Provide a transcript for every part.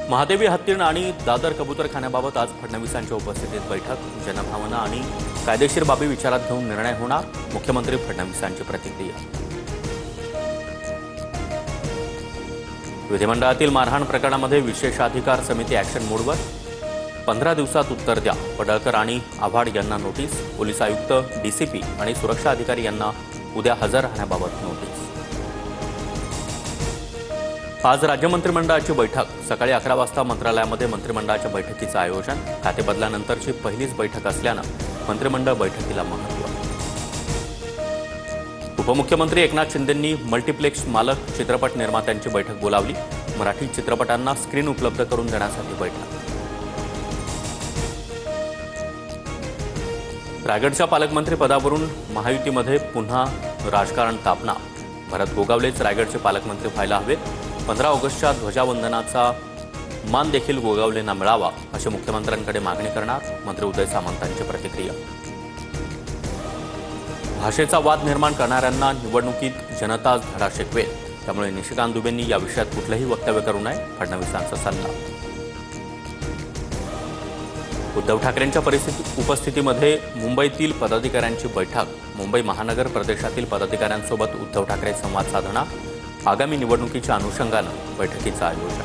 महादेवी हत्तीण आणि दादर कबूतरखान्याबाबत आज फडणवीसांच्या उपस्थितीत बैठक। जनभावना आणि कायदेशीर बाबी विचारात घेऊन निर्णय होणार। मुख्यमंत्री फडणवीसांची प्रतिक्रिया। विधिमंडळातील मारहाण प्रकरणामध्ये विशेषाधिकार समिती ॲक्शन मोडवर। 15 दिवसात उत्तर द्या। पडळकर आणि आव्हाड यांना नोटीस। पोलीस आयुक्त, डीसीपी आणि सुरक्षा अधिकारी यांना उद्या हजर राहण्याबाबत नोटीस। आज राज्य मंत्रिमंडळाची बैठक। सकाळी 11 वाजता मंत्रालयामध्ये मंत्रिमंडळाच्या बैठकीचं आयोजन। खातेबदलानंतरची पहिलीच बैठक असल्यानं मंत्रिमंडळ बैठकीला महत्त्व। उपमुख्यमंत्री एकनाथ शिंदेंनी मल्टीप्लेक्स मालक चित्रपट निर्मात्यांची बैठक बोलावली। मराठी चित्रपटांना स्क्रीन उपलब्ध करून देण्यासाठी बैठक। रायगडच्या पालकमंत्री पदावरून महायुतीमध्ये पुन्हा राजकारण तापणार। भरत गोगावलेच रायगडचे पालकमंत्री व्हायला हवेत। 15 ऑगस्टच्या ध्वजावंदनाचा मान देखील गोगावलेंना मिळावा अशी मुख्यमंत्र्यांकडे मागणी करणार। मंत्री उदय सामंतांची प्रतिक्रिया। भाषेचा वाद निर्माण करणाऱ्यांना निवडणुकीत जनता धडा शिकवेल, त्यामुळे निशिकांत दुबेंनी या विषयात कुठलंही वक्तव्य करू नये, फडणवीसांचा सल्ला। उद्धव ठाकरेंच्या उपस्थितीमध्ये मुंबईतील पदाधिकाऱ्यांची बैठक। मुंबई महानगर प्रदेशातील पदाधिकाऱ्यांसोबत उद्धव ठाकरे संवाद साधणार। आगामी निवडणुकीच्या अनुषंगानं बैठकीचं आयोजन।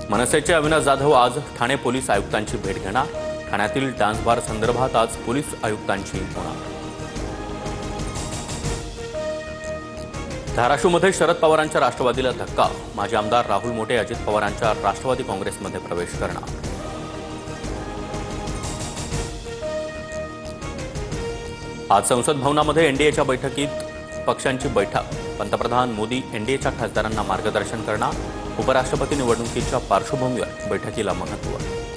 मनसेचे अविनाश जाधव आज ठाणे पोलीस आयुक्तांची भेट घेणार। ठाण्यातील डान्स बार संदर्भात आज पोलीस आयुक्तांची होणार। धाराशिवमध्ये शरद पवारांच्या राष्ट्रवादीला धक्का। माजी आमदार राहुल मोटे अजित पवारांच्या राष्ट्रवादी काँग्रेसमध्ये प्रवेश करणार। आज संसद भवनामध्ये एनडीएच्या बैठकीत पक्षांची बैठक। पंतप्रधान मोदी एनडीएच्या खासदारांना मार्गदर्शन करणार। उपराष्ट्रपती निवडणुकीच्या पार्श्वभूमीवर बैठकीला महत्त्व।